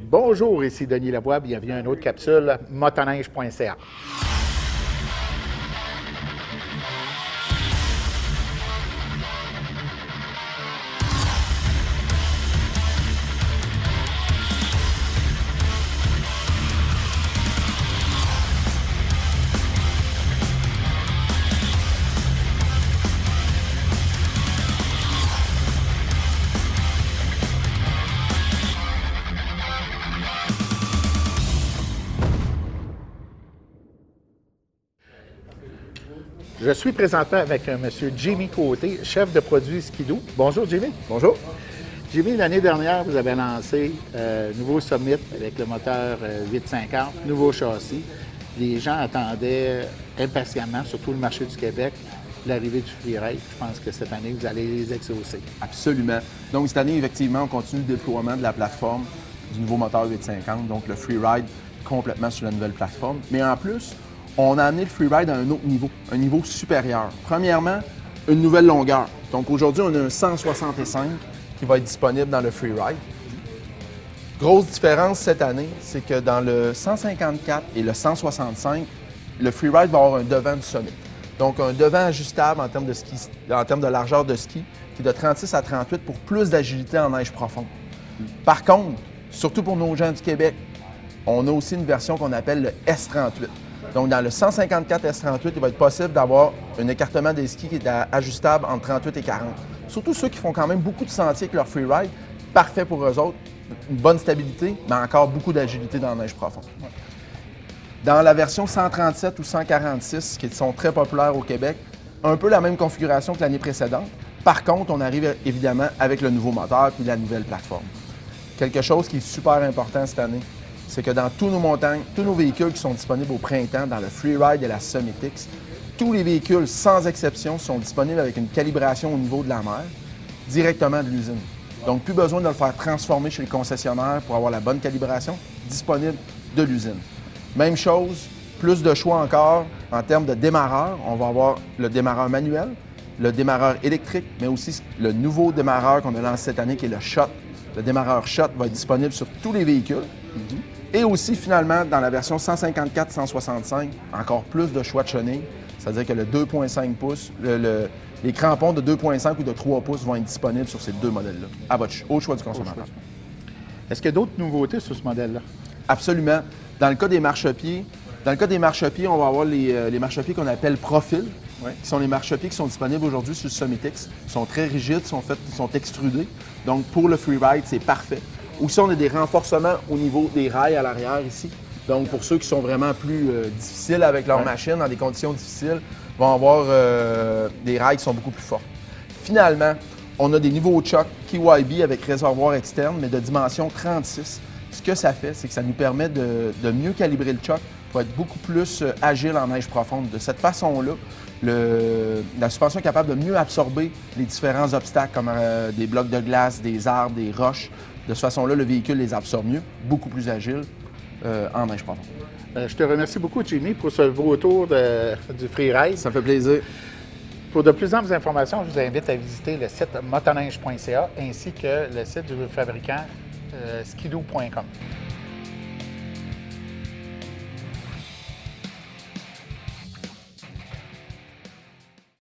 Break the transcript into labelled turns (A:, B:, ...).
A: Bonjour, ici Denis Lavoie, bienvenue à une autre capsule motoneige.ca. Je suis présentement avec M. Jimmy Côté, chef de produit Ski-Doo. Bonjour Jimmy.
B: Bonjour.
A: Jimmy, l'année dernière, vous avez lancé nouveau Summit avec le moteur 850, nouveau châssis. Les gens attendaient impatiemment, surtout le marché du Québec, l'arrivée du Freeride. Je pense que cette année, vous allez les exaucer.
B: Absolument. Donc, cette année, effectivement, on continue le déploiement de la plateforme du nouveau moteur 850, donc le Freeride complètement sur la nouvelle plateforme. Mais en plus, on a amené le Freeride à un autre niveau, un niveau supérieur. Premièrement, une nouvelle longueur. Donc, aujourd'hui, on a un 165 qui va être disponible dans le Freeride. Grosse différence cette année, c'est que dans le 154 et le 165, le Freeride va avoir un devant du Summit. Donc, un devant ajustable en termes de ski, en termes de largeur de ski, qui est de 36 à 38 pour plus d'agilité en neige profonde. Par contre, surtout pour nos gens du Québec, on a aussi une version qu'on appelle le S38. Donc, dans le 154 S38, il va être possible d'avoir un écartement des skis qui est ajustable entre 38 et 40. Surtout ceux qui font quand même beaucoup de sentiers avec leur Freeride, parfait pour eux autres. Une bonne stabilité, mais encore beaucoup d'agilité dans la neige profonde. Dans la version 137 ou 146, qui sont très populaires au Québec, un peu la même configuration que l'année précédente. Par contre, on arrive évidemment avec le nouveau moteur puis la nouvelle plateforme. Quelque chose qui est super important cette année, c'est que dans tous nos montagnes, tous nos véhicules qui sont disponibles au printemps, dans le Freeride et la Summit X, tous les véhicules, sans exception, sont disponibles avec une calibration au niveau de la mer, directement de l'usine. Donc, plus besoin de le faire transformer chez le concessionnaire pour avoir la bonne calibration, disponible de l'usine. Même chose, plus de choix encore en termes de démarreur. On va avoir le démarreur manuel, le démarreur électrique, mais aussi le nouveau démarreur qu'on a lancé cette année qui est le Shot. Le démarreur Shot va être disponible sur tous les véhicules. Et aussi, finalement, dans la version 154-165, encore plus de choix de chenilles. C'est-à-dire que le 2,5 pouces, les crampons de 2,5 ou de 3 pouces vont être disponibles sur ces deux modèles-là, au choix du consommateur.
A: Est-ce qu'il y a d'autres nouveautés sur ce modèle-là?
B: Absolument. Dans le cas des marchepieds, on va avoir les marchepieds qu'on appelle profil, qui sont les marchepieds qui sont disponibles aujourd'hui sur le Summit X. Ils sont très rigides, ils sont extrudés. Donc, pour le Freeride, c'est parfait. Aussi, on a des renforcements au niveau des rails à l'arrière ici. Donc, pour ceux qui sont vraiment plus difficiles avec leur machine, dans des conditions difficiles, vont avoir des rails qui sont beaucoup plus forts. Finalement, on a des niveaux de choc KYB avec réservoir externe, mais de dimension 36. Ce que ça fait, c'est que ça nous permet de mieux calibrer le choc pour être beaucoup plus agile en neige profonde. De cette façon-là, la suspension est capable de mieux absorber les différents obstacles comme des blocs de glace, des arbres, des roches. De cette façon-là, le véhicule les absorbe mieux, beaucoup plus agile en neige profonde.
A: Je te remercie beaucoup, Jimmy, pour ce beau tour du Freeride.
B: Ça me fait plaisir.
A: Pour de plus amples informations, je vous invite à visiter le site motoneige.ca ainsi que le site du fabricant skidoo.com.